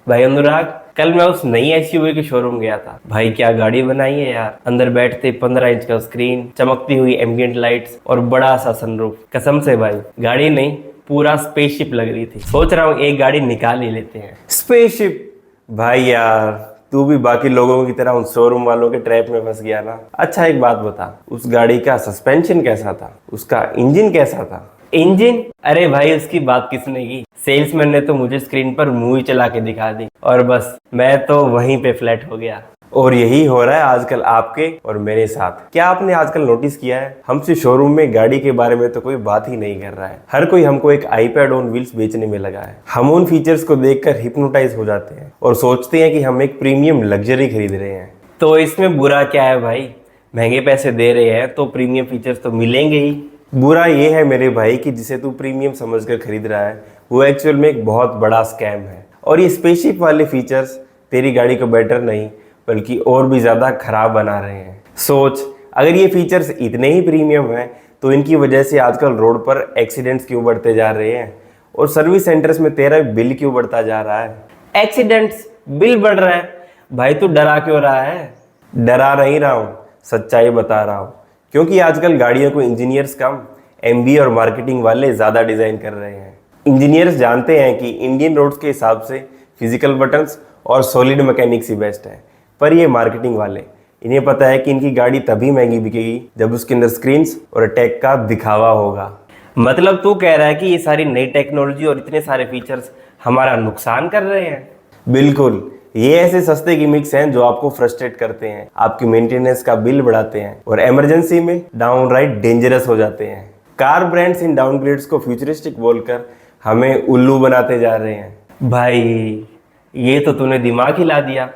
भाई अनुराग, कल मैं उस नई एसयूवी के शोरूम गया था। भाई क्या गाड़ी बनाई है यार। अंदर बैठते 15 इंच का स्क्रीन, चमकती हुई एम्बियंट लाइट्स और बड़ा सा सनरूफ। कसम से भाई, गाड़ी नहीं पूरा स्पेसशिप लग रही थी। सोच रहा हूँ एक गाड़ी निकाल ही लेते हैं। स्पेसशिप? भाई यार, तू भी बाकी लोगों की तरह उन शोरूम वालों के ट्रैप में फंस गया ना। अच्छा एक बात बता, उस गाड़ी का सस्पेंशन कैसा था, उसका इंजन कैसा था? इंजन? अरे भाई उसकी बात किसने की। सेल्समैन ने तो मुझे स्क्रीन पर मूवी चला के दिखा दी और बस मैं तो वहीं पे फ्लैट हो गया। और यही हो रहा है आजकल आपके और मेरे साथ। क्या आपने आजकल नोटिस किया है, हमसे शोरूम में गाड़ी के बारे में तो कोई बात ही नहीं कर रहा है। हर कोई हमको एक आईपैड ऑन व्हील्स बेचने में लगा है। हम उन फीचर्स को देखकर हिप्नोटाइज हो जाते हैं और सोचते हैं कि हम एक प्रीमियम लग्जरी खरीद रहे हैं। तो इसमें बुरा क्या है भाई? महंगे पैसे दे रहे हैं तो प्रीमियम फीचर्स तो मिलेंगे ही। बुरा ये है मेरे भाई कि जिसे तू प्रीमियम समझकर खरीद रहा है वो एक्चुअल में एक बहुत बड़ा स्कैम है। और ये स्पेसशिप वाले फीचर्स तेरी गाड़ी को बेटर नहीं बल्कि और भी ज़्यादा खराब बना रहे हैं। सोच, अगर ये फीचर्स इतने ही प्रीमियम हैं तो इनकी वजह से आजकल रोड पर एक्सीडेंट्स क्यों बढ़ते जा रहे हैं और सर्विस सेंटर्स में तेरा बिल क्यों बढ़ता जा रहा है? एक्सीडेंट्स, बिल बढ़ रहा है। भाई तू डरा क्यों रहा है? डरा नहीं रहा हूँ, सच्चाई बता रहा हूँ। क्योंकि आजकल गाड़ियों को इंजीनियर्स कम एमबी और मार्केटिंग वाले ज़्यादा डिज़ाइन कर रहे हैं। इंजीनियर्स जानते हैं कि इंडियन रोड्स के हिसाब से फिजिकल बटन्स और सॉलिड मैकेनिक्स ही बेस्ट है। पर ये मार्केटिंग वाले, इन्हें पता है कि इनकी गाड़ी तभी महंगी बिकेगी जब उसके अंदर स्क्रीन्स और टेक का दिखावा होगा। मतलब तू कह रहा है कि ये सारी नई टेक्नोलॉजी और इतने सारे फीचर्स हमारा नुकसान कर रहे हैं? बिल्कुल, ये ऐसे सस्ते गिमिक्स हैं जो आपको फ्रस्ट्रेट करते हैं, आपकी मेंटेनेंस का बिल बढ़ाते हैं और इमरजेंसी में डाउनराइट डेंजरस हो जाते हैं। कार ब्रांड्स इन डाउनग्रेड्स को फ्यूचरिस्टिक बोलकर हमें उल्लू बनाते जा रहे हैं। भाई ये तो तूने दिमाग हिला दिया।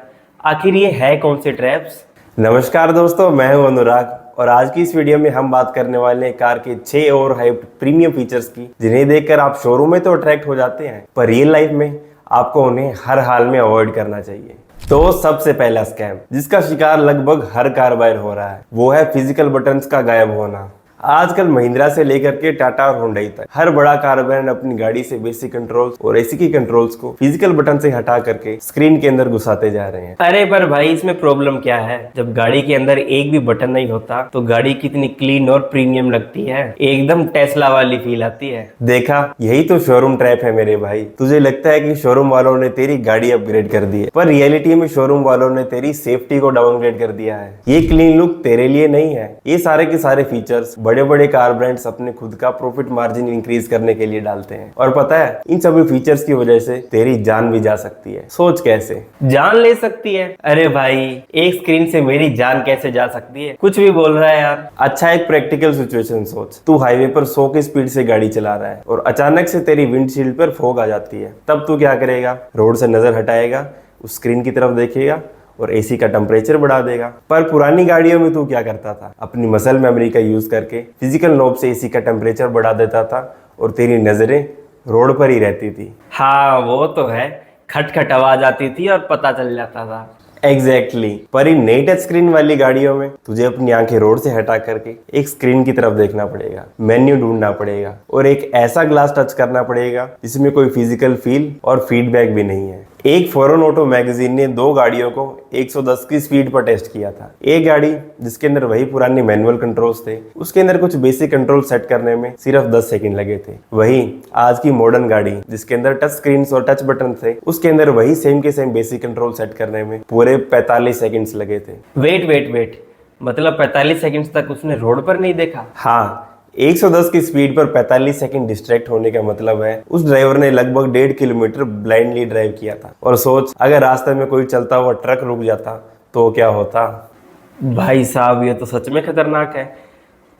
आखिर ये है कौन से ट्रैप्स? नमस्कार दोस्तों, मैं हूं अनुराग और आज की इस वीडियो में हम बात करने वाले हैं कार के 6 और हाइप प्रीमियम फीचर्स की, जिन्हें देखकर आप शोरूम में तो अट्रैक्ट हो जाते हैं पर रियल लाइफ में आपको उन्हें हर हाल में अवॉइड करना चाहिए। तो सबसे पहला स्कैम जिसका शिकार लगभग हर कार बायर हो रहा है वो है फिजिकल बटन्स का गायब होना। आजकल महिंद्रा से लेकर के टाटा और हुंडई तक हर बड़ा कार ब्रांड अपनी गाड़ी से बेसिक कंट्रोल्स और एसी की कंट्रोल्स को फिजिकल बटन से हटा करके स्क्रीन के अंदर घुसाते जा रहे हैं। अरे पर भाई इसमें प्रॉब्लम क्या है? जब गाड़ी के अंदर एक भी बटन नहीं होता तो गाड़ी कितनी क्लीन और प्रीमियम लगती है, एकदम टेस्ला वाली फील आती है। देखा, यही तो शोरूम ट्रैप है मेरे भाई। तुझे लगता है कि शोरूम वालों ने तेरी गाड़ी अपग्रेड कर दी है पर रियलिटी में शोरूम वालों ने तेरी सेफ्टी को डाउनग्रेड कर दिया है। ये क्लीन लुक तेरे लिए नहीं है। ये सारे के सारे फीचर्स बड़े बड़े कार ब्रांड्स अपने खुद का प्रॉफिट मार्जिन इंक्रीज करने के लिए डालते हैं और पता है इन सभी फीचर्स की वजह से तेरी जान भी जा सकती है। सोच कैसे? जान ले सकती है? अरे भाई एक स्क्रीन से मेरी जान कैसे जा सकती है? कुछ भी बोल रहा है यार। अच्छा एक प्रैक्टिकल सिचुएशन सोच, तू हाईवे पर 100 की स्पीड से गाड़ी चला रहा है और अचानक से तेरी विंडशील्ड पर फॉग आ जाती है। तब तू क्या करेगा? रोड से नजर हटाएगा, उस स्क्रीन की तरफ देखेगा और एसी का टेम्परेचर बढ़ा देगा। पर पुरानी गाड़ियों में तू क्या करता था? अपनी मसल मेमोरी का यूज करके फिजिकल नॉब से एसी का टेम्परेचर बढ़ा देता था और तेरी नजरें रोड पर ही रहती थी। हाँ वो तो है, खटखट आवाज आती थी और पता चल जाता था। एग्जैक्टली पर इन नई टच स्क्रीन वाली गाड़ियों में तुझे अपनी आंखें रोड से हटा करके एक स्क्रीन की तरफ देखना पड़ेगा, मेन्यू ढूंढना पड़ेगा और एक ऐसा ग्लास टच करना पड़ेगा जिसमें कोई फिजिकल फील और फीडबैक भी नहीं है। एक फॉरेन ऑटो मैगजीन ने 2 गाड़ियों को 110 की स्पीड पर टेस्ट किया था। एक गाड़ी जिसके अंदर वही पुराने मैनुअल कंट्रोल्स थे, उसके अंदर कुछ बेसिक कंट्रोल सेट करने में सिर्फ 10 सेकंड लगे थे। वहीं आज की मॉडर्न गाड़ी जिसके अंदर टच स्क्रीन और टच बटन थे, उसके अंदर वही सेम के सेम बेसिक कंट्रोल सेट करने में पूरे 45 सेकंड्स लगे थे। वेट, मतलब 45 सेकंड्स तक उसने रोड पर नहीं देखा? हाँ, 110 की स्पीड पर 45 सेकंड डिस्ट्रैक्ट होने का मतलब है उस ड्राइवर ने लगभग 1.5 किलोमीटर ब्लाइंडली ड्राइव किया था। और सोच, अगर रास्ते में कोई चलता हुआ ट्रक रुक जाता तो क्या होता? भाई साहब ये तो सच में खतरनाक है।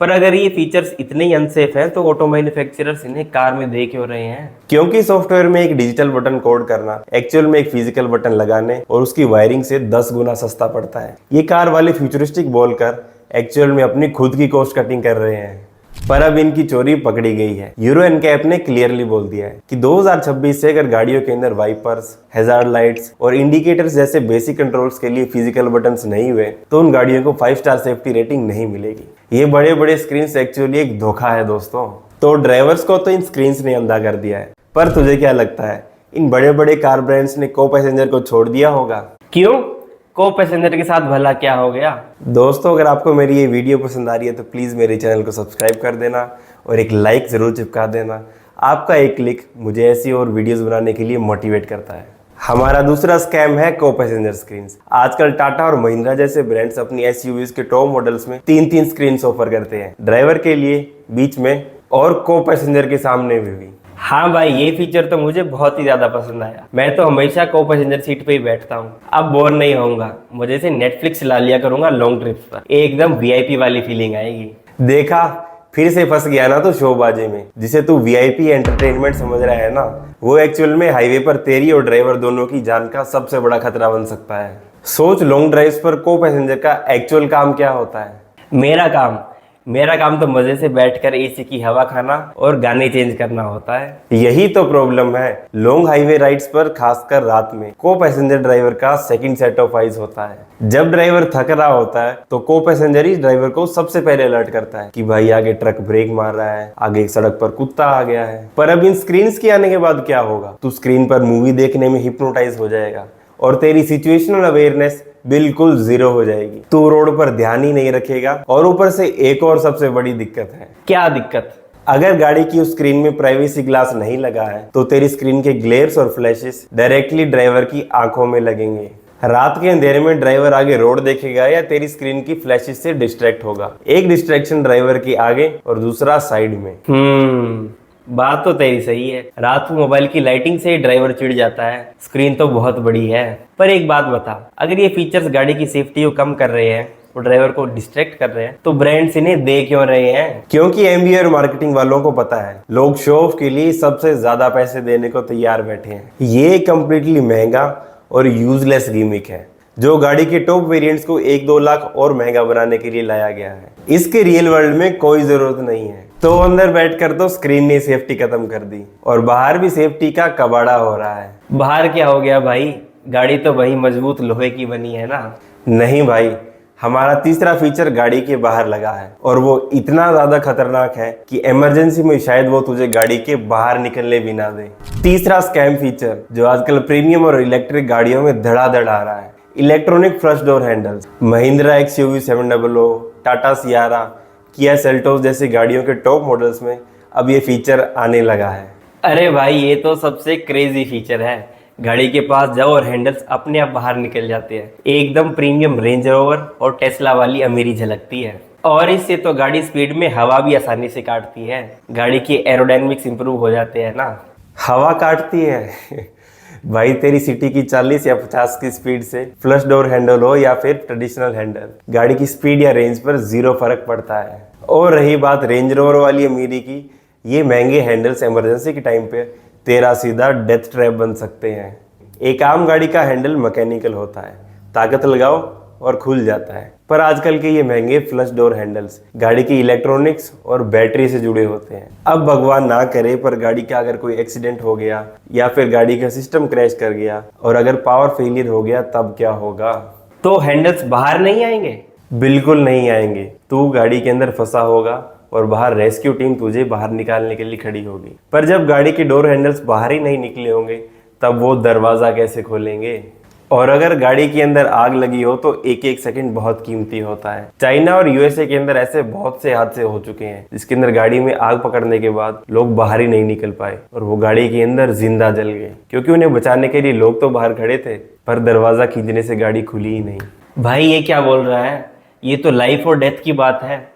पर अगर ये फीचर्स इतने ही अनसेफ हैं तो ऑटो मैन्युफैक्चरर्स इन्हें कार में दे क्यों रहे हैं? क्योंकि सॉफ्टवेयर में एक डिजिटल बटन कोड करना एक्चुअल में एक फिजिकल बटन लगाने और उसकी वायरिंग से 10 गुना सस्ता पड़ता है। ये कार वाले फ्यूचरिस्टिक बोलकर एक्चुअल में अपनी खुद की कॉस्ट कटिंग कर रहे हैं। पर अब इनकी चोरी पकड़ी गई है। यूरो एनकैप ने क्लियरली बोल दिया है कि 2026 से अगर गाड़ियों के अंदर वाइपर्स, हैजार्ड लाइट्स और इंडिकेटर्स जैसे बेसिक कंट्रोल्स के लिए फिजिकल बटन्स नहीं हुए तो उन गाड़ियों को 5 स्टार सेफ्टी रेटिंग नहीं मिलेगी। ये बड़े बड़े स्क्रीन एक्चुअली एक धोखा है दोस्तों। तो ड्राइवर्स को तो इन स्क्रीन ने अंधा कर दिया है, पर तुझे क्या लगता है इन बड़े बड़े कार ब्रांड्स ने को पैसेंजर को छोड़ दिया होगा। क्यों? को पैसेंजर के साथ भला क्या हो गया? दोस्तों, अगर आपको मेरी ये वीडियो पसंद आ रही है तो प्लीज़ मेरे चैनल को सब्सक्राइब कर देना और एक लाइक ज़रूर चिपका देना। आपका एक क्लिक मुझे ऐसी और वीडियोस बनाने के लिए मोटिवेट करता है। हमारा दूसरा स्कैम है को पैसेंजर स्क्रीन्स। आजकल टाटा और महिंद्रा जैसे ब्रांड्स अपनी एसयूवीज के टॉप मॉडल्स में 3-3 स्क्रीन्स ऑफर करते हैं, ड्राइवर के लिए, बीच में और को पैसेंजर के सामने भी। हाँ भाई, ये फीचर तो मुझे बहुत ही ज्यादा पसंद आया। मैं तो हमेशा को पैसेंजर सीट पे ही बैठता हूँ। अब बोर नहीं होऊंगा, मजे से नेटफ्लिक्स चला लिया करूंगा लॉन्ग ट्रिप्स पर। एकदम वीआईपी वाली फीलिंग आएगी। देखा, फिर से फंस गया ना तो शोबाजी में। जिसे तू वीआईपी एंटरटेनमेंट समझ रहा है ना, वो एक्चुअल में हाईवे पर तेरी और ड्राइवर दोनों की जान का सबसे बड़ा खतरा बन सकता है। सोच, लॉन्ग ड्राइव्स पर को पैसेंजर का एक्चुअल काम क्या होता है? मेरा काम तो मजे से बैठकर एसी की हवा खाना और गाने चेंज करना होता है। यही तो प्रॉब्लम है। लॉन्ग हाईवे राइड्स पर, खासकर रात में, को पैसेंजर ड्राइवर का सेकंड सेट ऑफ आइज होता है। जब ड्राइवर थक रहा होता है तो को पैसेंजर ही ड्राइवर को सबसे पहले अलर्ट करता है कि भाई आगे ट्रक ब्रेक मार रहा है, आगे एक सड़क पर कुत्ता आ गया है। पर अब इन स्क्रीन के आने के बाद क्या होगा? तू स्क्रीन पर मूवी देखने में हिप्नोटाइज हो जाएगा और तेरी सिचुएशनल अवेयरनेस बिल्कुल जीरो हो जाएगी। तू रोड पर ध्यान ही नहीं रखेगा। और ऊपर से एक और सबसे बड़ी दिक्कत है। क्या दिक्कत? अगर गाड़ी की उस स्क्रीन में प्राइवेसी ग्लास नहीं लगा है तो तेरी स्क्रीन के ग्लेयर्स और फ्लैशेस डायरेक्टली ड्राइवर की आंखों में लगेंगे। रात के अंधेरे में ड्राइवर आगे रोड देखेगा या तेरी स्क्रीन की फ्लैशेस से डिस्ट्रैक्ट होगा। एक डिस्ट्रैक्शन ड्राइवर की आगे और दूसरा साइड में। बात तो तेरी सही है। रात को मोबाइल की लाइटिंग से ही ड्राइवर चिढ़ जाता है। स्क्रीन तो बहुत बड़ी है। पर एक बात बता, अगर ये फीचर्स गाड़ी की सेफ्टी को कम कर रहे हैं और ड्राइवर को डिस्ट्रैक्ट कर रहे हैं तो ब्रांड्स इन्हें दे क्यों रहे हैं? क्योंकि एमबीए और मार्केटिंग वालों को पता है लोग शो ऑफ के लिए सबसे ज्यादा पैसे देने को तैयार बैठे हैं। ये कंप्लीटली महंगा और यूजलेस गिमिक है जो गाड़ी के टॉप वेरिएंट्स को 1-2 लाख और महंगा बनाने के लिए लाया गया है। इसके रियल वर्ल्ड में कोई जरूरत नहीं है। तो अंदर बैठकर तो स्क्रीन ने सेफ्टी खत्म कर दी और बाहर भी सेफ्टी का कबाड़ा हो रहा है। बाहर क्या हो गया भाई? गाड़ी तो वही मजबूत लोहे की बनी है ना। नहीं भाई, हमारा तीसरा फीचर गाड़ी के बाहर लगा है और वो इतना ज्यादा खतरनाक है कि इमरजेंसी में शायद वो तुझे गाड़ी के बाहर निकलने भी ना दे। तीसरा स्कैम फीचर जो आजकल प्रीमियम और इलेक्ट्रिक गाड़ियों में धड़ाधड़ आ रहा है, electronic flush door handles. Mahindra XUV 700, Tata Sierra, Kia Seltos जैसी गाड़ियों के टॉप मॉडल्स में अब ये फीचर आने लगा है। अरे भाई, ये तो सबसे क्रेजी फीचर है। गाड़ी के पास जाओ और हैंडल्स अपने आप बाहर निकल जाते हैं। एकदम प्रीमियम रेंज रोवर और टेस्ला वाली अमीरी झलकती है। और इससे तो गाड़ी स्पीड में हवा भी आसानी से काटती है। गाड़ी के एरोडायनेमिक्स इंप्रूव हो जाते हैं ना। हवा काटती है? भाई, तेरी सिटी की 40 या 50 की स्पीड से फ्लश डोर हैंडल हो या फिर ट्रेडिशनल हैंडल, गाड़ी की स्पीड या रेंज पर जीरो फर्क पड़ता है। और रही बात रेंज रोवर वाली अमीरी की, ये महंगे हैंडल्स इमरजेंसी के टाइम पे तेरा सीधा डेथ ट्रैप बन सकते हैं। एक आम गाड़ी का हैंडल मैकेनिकल होता है, ताकत लगाओ और खुल जाता है। पर आजकल के ये महंगे फ्लश डोर हैंडल्स गाड़ी की इलेक्ट्रॉनिक्स और बैटरी से जुड़े होते हैं। अब भगवान ना करे पर गाड़ी का अगर कोई एक्सीडेंट हो गया या फिर गाड़ी का सिस्टम क्रैश कर गया और अगर पावर फेलियर हो गया तब क्या होगा? तो हैंडल्स बाहर नहीं आएंगे? बिल्कुल नहीं आएंगे। तू गाड़ी के अंदर फंसा होगा और बाहर रेस्क्यू टीम तुझे बाहर निकालने के लिए खड़ी होगी। पर जब गाड़ी के डोर हैंडल्स बाहर ही नहीं निकले होंगे तब वो दरवाजा कैसे खोलेंगे? और अगर गाड़ी के अंदर आग लगी हो तो एक एक सेकंड बहुत कीमती होता है। चाइना और यूएसए के अंदर ऐसे बहुत से हादसे हो चुके हैं जिसके अंदर गाड़ी में आग पकड़ने के बाद लोग बाहर ही नहीं निकल पाए और वो गाड़ी के अंदर जिंदा जल गए, क्योंकि उन्हें बचाने के लिए लोग तो बाहर खड़े थे पर दरवाजा खींचने से गाड़ी खुली ही नहीं। भाई, ये क्या बोल रहा है? ये तो लाइफ और डेथ की बात है।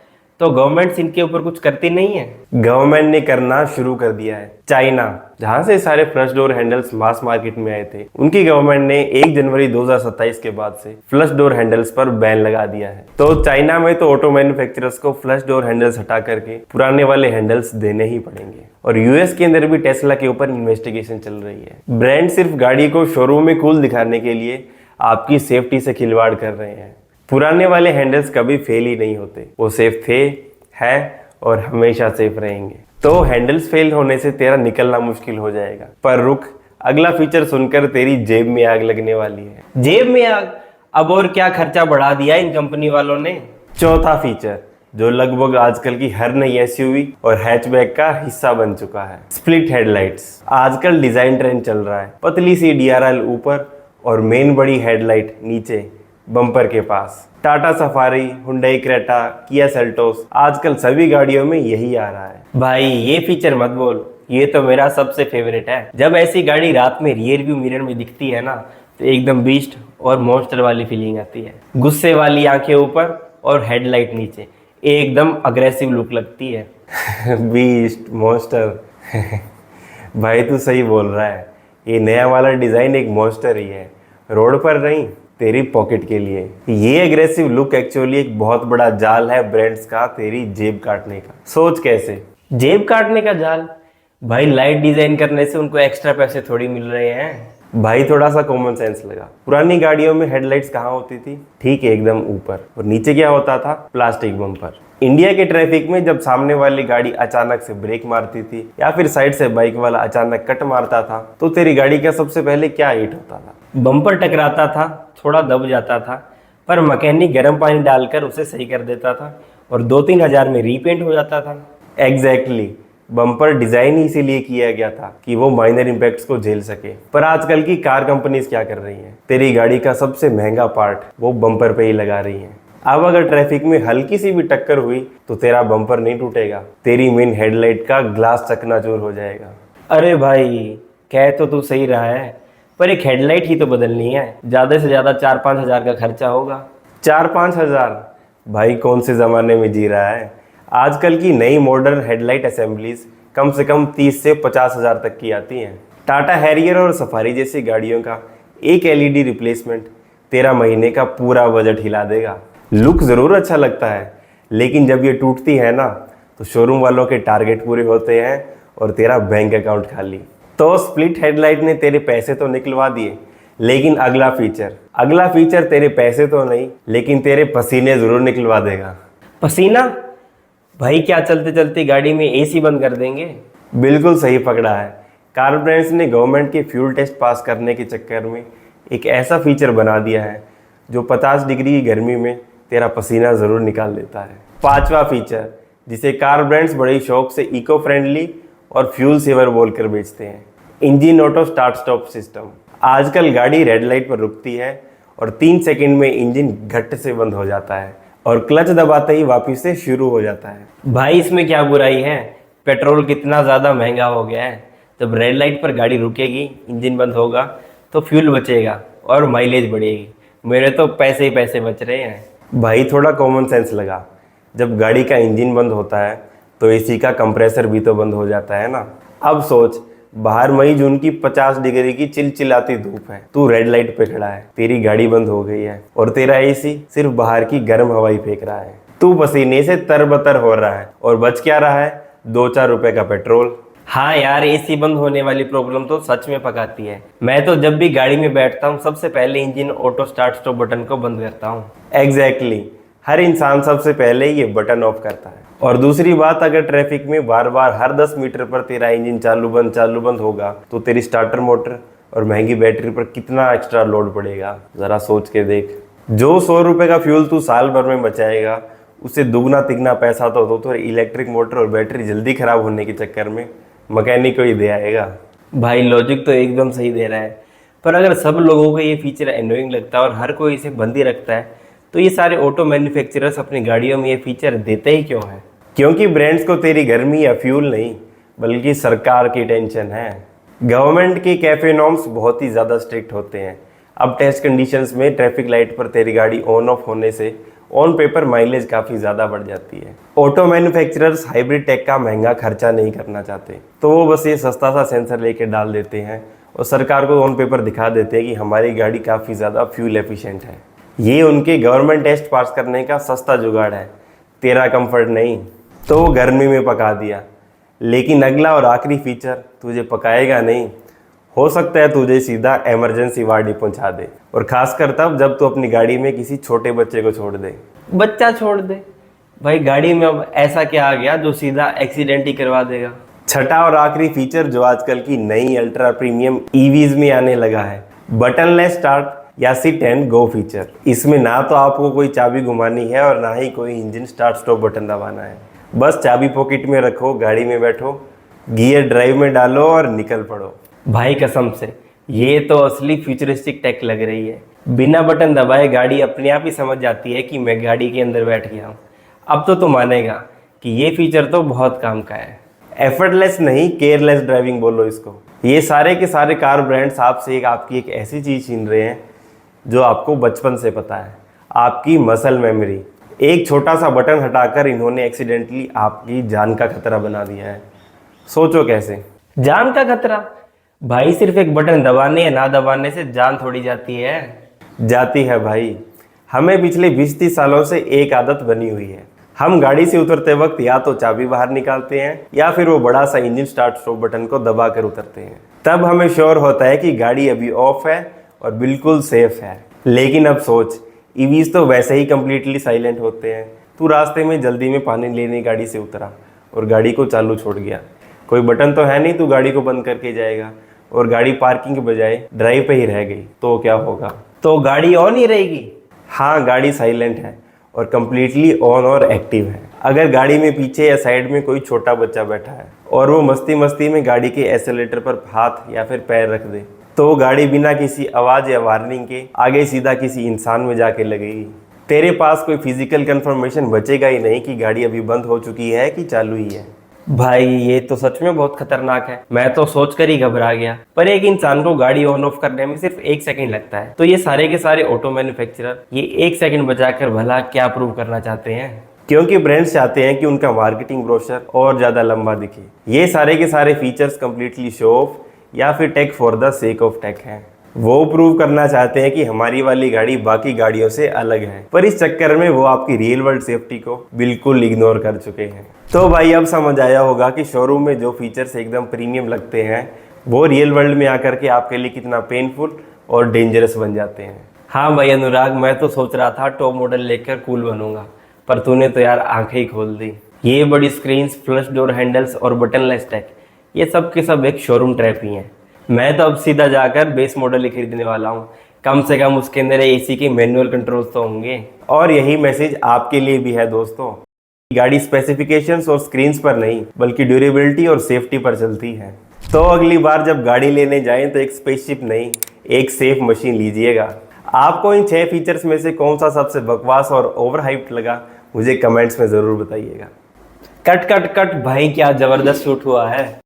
तो गवर्नमेंट इनके ऊपर कुछ करती नहीं है? गवर्नमेंट ने करना शुरू कर दिया है। चाइना, जहां से सारे flush door handles mass market में आए थे, उनकी गवर्नमेंट ने 1 जनवरी 2027 के बाद से फ्लश डोर हैंडल्स पर बैन लगा दिया है। तो चाइना में तो ऑटो मैन्युफैक्चरर्स को फ्लश डोर हैंडल्स हटा करके पुराने वाले हैंडल्स देने ही पड़ेंगे। और यूएस के अंदर भी टेस्ला के ऊपर इन्वेस्टिगेशन चल रही है। ब्रांड सिर्फ गाड़ी को शोरूम में कूल दिखाने के लिए आपकी सेफ्टी से खिलवाड़ कर रहे हैं। पुराने वाले हैंडल्स कभी फेल ही नहीं होते, वो सेफ थे, हैं और हमेशा सेफ रहेंगे। तो हैंडल्स फेल होने से तेरा निकलना मुश्किल हो जाएगा। पर रुक, अगला फीचर सुनकर तेरी जेब में आग लगने वाली है। जेब में आग? अब और क्या खर्चा बढ़ा दिया इन कंपनी वालों ने। चौथा फीचर, जो लगभग आजकल की हर नई एसयूवी और हैचबैक का हिस्सा बन चुका है। स्प्लिट हेडलाइट्स आजकल डिजाइन ट्रेंड चल रहा है। पतली सी डीआरएल ऊपर और मेन बड़ी हेडलाइट नीचे बम्पर के पास। Tata safari, Hyundai Creta, Kia Seltos, आजकल सभी गाड़ियों में यही आ रहा है। भाई ये फीचर मत बोल, ये तो मेरा सबसे फेवरेट है। जब ऐसी गाड़ी रात में रियर व्यू मिरर में दिखती है ना, तो एकदम बीस्ट और मॉन्स्टर वाली फीलिंग आती है। गुस्से वाली आंखें ऊपर और हेडलाइट नीचे, एकदम अग्रेसिव लुक लगती है। बीस्ट, मॉन्स्टर भाई तू सही बोल रहा है। ये नया वाला डिजाइन एक मॉन्स्टर ही है, रोड पर नहीं, तेरी पॉकेट के लिए। ये एग्रेसिव लुक एक्चुअली एक बहुत बड़ा जाल है ब्रांड्स का तेरी जेब काटने का। सोच कैसे? जेब काटने का जाल? भाई लाइट डिजाइन करने से उनको एक्स्ट्रा पैसे थोड़ी मिल रहे हैं। भाई थोड़ा सा कॉमन सेंस लगा। पुरानी गाड़ियों में हेडलाइट्स कहाँ होती थी? ठीक एकदम ऊपर, और नीचे क्या होता था? Plastic bumper. इंडिया के ट्रैफिक में जब सामने वाली गाड़ी अचानक से ब्रेक मारती थी या फिर साइड से बाइक वाला अचानक कट मारता था, तो तेरी गाड़ी का सबसे पहले क्या हिट होता था? बम्पर टकराता था, थोड़ा दब जाता था, पर मैकेनिक गर्म पानी डालकर उसे सही कर देता था और 2-3 हज़ार में रीपेंट हो जाता था। एग्जैक्टली बम्पर डिजाइन ही इसीलिए किया गया था कि वो माइनर इम्पैक्ट्स को झेल सके। पर आजकल की कार कंपनीज क्या कर रही हैं? तेरी गाड़ी का सबसे महंगा पार्ट वो बम्पर पे ही लगा रही हैं। अब अगर ट्रैफिक में हल्की सी भी टक्कर हुई तो तेरा बम्पर नहीं टूटेगा, तेरी मेन हेडलाइट का ग्लास चकनाचूर हो जाएगा। अरे भाई, कह तो तू सही रहा है, पर एक हेडलाइट ही तो बदलनी है, ज़्यादा से ज़्यादा 4-5 हज़ार का खर्चा होगा। 4-5 हज़ार? भाई कौन से ज़माने में जी रहा है? आजकल की नई मॉडर्न हेडलाइट असेंबलीज कम से कम 30 से 50 हज़ार तक की आती हैं। टाटा हैरियर और सफारी जैसी गाड़ियों का एक एलईडी रिप्लेसमेंट तेरा महीने का पूरा बजट हिला देगा। लुक ज़रूर अच्छा लगता है, लेकिन जब ये टूटती है ना, तो शोरूम वालों के टारगेट पूरे होते हैं और तेरा बैंक अकाउंट खाली। तो स्प्लिट हेडलाइट ने तेरे पैसे तो निकलवा दिए, लेकिन अगला फीचर तेरे पैसे तो नहीं, लेकिन तेरे पसीने ज़रूर निकलवा देगा। पसीना? भाई क्या चलते चलते गाड़ी में एसी बंद कर देंगे? बिल्कुल सही पकड़ा है। कार ब्रांड्स ने गवर्नमेंट के फ्यूल टेस्ट पास करने के चक्कर में एक ऐसा फीचर बना दिया है जो 50 डिग्री की गर्मी में तेरा पसीना ज़रूर निकाल देता है। 5वां फीचर, जिसे कार ब्रांड्स बड़े शौक से इको फ्रेंडली और फ्यूल सेवर बोलकर बेचते हैं, engine auto start stop system. आजकल गाड़ी रेड लाइट पर रुकती है और 3 सेकंड में इंजन घट से बंद हो जाता है और क्लच दबाते ही वापस से शुरू हो जाता है। भाई इसमें क्या बुराई है? पेट्रोल कितना ज़्यादा महंगा हो गया है। जब रेड लाइट पर गाड़ी रुकेगी, इंजन बंद होगा, तो फ्यूल बचेगा और माइलेज बढ़ेगी। मेरे तो पैसे ही पैसे बच रहे हैं। भाई थोड़ा कॉमन सेंस लगा। जब गाड़ी का इंजन बंद होता है तो एसी का कंप्रेसर भी तो बंद हो जाता है ना। अब सोच, बाहर मई जून की 50 डिग्री की चिलचिलाती धूप है, तू रेड लाइट पे खड़ा है, तेरी गाड़ी बंद हो गई है और तेरा एसी सिर्फ बाहर की गर्म हवा ही फेंक रहा है। तू पसीने से तरबतर हो रहा है और बच क्या रहा है? 2-4 रुपए का पेट्रोल। हाँ यार, एसी बंद होने वाली प्रॉब्लम तो सच में पकाती है। मैं तो जब भी गाड़ी में बैठता हूँ, सबसे पहले engine auto start stop button को बंद करता हूँ। एग्जैक्टली हर इंसान सबसे पहले ये बटन ऑफ करता है। और दूसरी बात, अगर ट्रैफिक में बार बार हर 10 मीटर पर तेरा इंजन चालू बंद होगा, तो तेरी स्टार्टर मोटर और महंगी बैटरी पर कितना एक्स्ट्रा लोड पड़ेगा, जरा सोच के देख। जो 100 रुपए का फ्यूल तू साल भर में बचाएगा, उससे दुगना तिगना पैसा तो इलेक्ट्रिक मोटर और बैटरी जल्दी खराब होने के चक्कर में मैकेनिक को ही दे आएगा। भाई लॉजिक तो एकदम सही दे रहा है, पर अगर सब लोगों को ये फीचर एनोइंग लगता है और हर कोई इसे बंद ही रखता है, तो ये सारे ऑटो मैन्युफैक्चरर्स अपनी गाड़ियों में ये फीचर देते ही क्यों हैं? क्योंकि ब्रांड्स को तेरी गर्मी या फ्यूल नहीं, बल्कि सरकार की टेंशन है। गवर्नमेंट के कैफे नॉर्म्स बहुत ही ज़्यादा स्ट्रिक्ट होते हैं। अब टेस्ट कंडीशंस में ट्रैफिक लाइट पर तेरी गाड़ी ऑन ऑफ होने से ऑन पेपर माइलेज काफ़ी ज़्यादा बढ़ जाती है। ऑटो मैन्युफैक्चरर्स हाइब्रिड टेक का महंगा खर्चा नहीं करना चाहते, तो वो बस ये सस्ता सा सेंसर लेके डाल देते हैं और सरकार को ऑन पेपर दिखा देते हैं कि हमारी गाड़ी काफ़ी ज़्यादा फ्यूल एफिशिएंट है। ये उनके गवर्नमेंट टेस्ट पास करने का सस्ता जुगाड़ है, तेरा कंफर्ट नहीं। तो वो गर्मी में पका दिया, लेकिन अगला और आखिरी फीचर तुझे पकाएगा नहीं। हो सकता है तुझे सीधा इमरजेंसी वार्ड ही पहुंचा दे, और खासकर तब जब तू अपनी गाड़ी में किसी छोटे बच्चे को छोड़ दे। बच्चा छोड़ दे? भाई गाड़ी में अब ऐसा क्या आ गया जो सीधा एक्सीडेंट ही करवा देगा? छठा और आखिरी फीचर जो आजकल की नई अल्ट्रा प्रीमियम ईवीज में आने लगा है, बटनलेस स्टार्ट या सिट एंड गो फीचर। इसमें ना तो आपको कोई चाबी घुमानी है और ना ही कोई इंजन स्टार्ट स्टॉप बटन दबाना है। बस चाबी पॉकेट में रखो, गाड़ी में बैठो, गियर ड्राइव में डालो और निकल पड़ो। भाई कसम से ये तो असली फ्यूचरिस्टिक टेक लग रही है। बिना बटन दबाए गाड़ी अपने आप ही समझ जाती है कि मैं गाड़ी के अंदर बैठ गया हूँ। अब तो मानेगा कि ये फीचर तो बहुत काम का है। एफर्टलेस नहीं, केयरलेस ड्राइविंग बोलो इसको। ये सारे के सारे कार ब्रांड्स आपसे आपकी एक ऐसी चीज़ छीन रहे हैं जो आपको बचपन से पता है, आपकी मसल मेमोरी। एक छोटा सा बटन हटाकर इन्होंने एक्सीडेंटली आपकी जान का खतरा बना दिया है। सोचो कैसे। जान का खतरा? भाई सिर्फ एक बटन दबाने या ना दबाने से जान थोड़ी जाती है। जाती है भाई। हमें पिछले 20-30 सालों से एक आदत बनी हुई है, हम गाड़ी से उतरते वक्त या तो चाबी बाहर निकालते हैं या फिर वो बड़ा सा इंजन स्टार्ट स्टॉप बटन को दबा कर उतरते हैं। तब हमें श्योर होता है कि गाड़ी अभी ऑफ है और बिल्कुल सेफ है। लेकिन अब सोच, ईवीज तो वैसे ही कंप्लीटली साइलेंट होते हैं। तू रास्ते में जल्दी में पानी लेने गाड़ी से उतरा और गाड़ी को चालू छोड़ गया, कोई बटन तो है नहीं, तू गाड़ी को बंद करके जाएगा और गाड़ी पार्किंग के बजाय ड्राइव पे ही रह गई तो क्या होगा? तो गाड़ी ऑन ही रहेगी? हाँ, गाड़ी साइलेंट है और कम्प्लीटली ऑन और एक्टिव है। अगर गाड़ी में पीछे या साइड में कोई छोटा बच्चा बैठा है और वो मस्ती मस्ती में गाड़ी के एक्सेलेरेटर पर हाथ या फिर पैर रख दे तो गाड़ी बिना किसी आवाज़ या वार्निंग के आगे सीधा किसी इंसान में जाके लगेगी। तेरे पास कोई फिजिकल कंफर्मेशन बचेगा ही नहीं कि गाड़ी अभी बंद हो चुकी है कि चालू ही है। भाई ये तो सच में बहुत खतरनाक है। मैं तो सोचकर ही घबरा गया। पर एक इंसान को गाड़ी ऑन ऑफ करने में सिर्फ 1 सेकंड लगता है, तो ये सारे के सारे ऑटो मैन्युफैक्चरर ये 1 सेकंड बचाकर भला क्या प्रूव करना चाहते हैं? क्योंकि ब्रांड्स चाहते हैं कि उनका मार्केटिंग ब्रोशर और ज़्यादा लंबा दिखे। ये सारे के सारे फीचर्स कंप्लीटली शो ऑफ या फिर tech for the sake of tech है। वो प्रूव करना चाहते हैं कि हमारी वाली गाड़ी बाकी गाड़ियों से अलग है, पर इस चक्कर में वो आपकी रियल वर्ल्ड सेफ्टी को बिल्कुल इग्नोर कर चुके हैं। तो भाई अब समझ आया होगा कि शोरूम में जो फीचर्स एकदम प्रीमियम लगते हैं वो रियल वर्ल्ड में आकर के आपके लिए कितना पेनफुल और डेंजरस बन जाते हैं। हाँ भाई अनुराग, मैं तो सोच रहा था टॉप मॉडल लेकर कूल बनूंगा, पर तूने तो यार आंखें ही खोल दी। ये बड़ी स्क्रीन्स, फ्लश डोर हैंडल्स और बटनलेस टेक, ये सब के सब एक शोरूम ट्रैप ही हैं। मैं तो अब सीधा जाकर बेस मॉडल ही खरीदने वाला हूँ। कम से कम उसके अंदर एसी के मैनुअल कंट्रोल्स तो होंगे। और यही मैसेज आपके लिए भी है दोस्तों, गाड़ी स्पेसिफिकेशंस और स्क्रीन्स पर नहीं बल्कि ड्यूरेबिलिटी और सेफ्टी पर चलती है। तो अगली बार जब गाड़ी लेने जाएं तो एक स्पेसशिप नहीं, एक सेफ मशीन लीजिएगा। आपको इन 6 फीचर्स में से कौन सा सबसे बकवास और ओवरहाइप्ड लगा, मुझे कमेंट्स में ज़रूर बताइएगा। कट कट कट भाई, क्या ज़बरदस्त शूट हुआ है।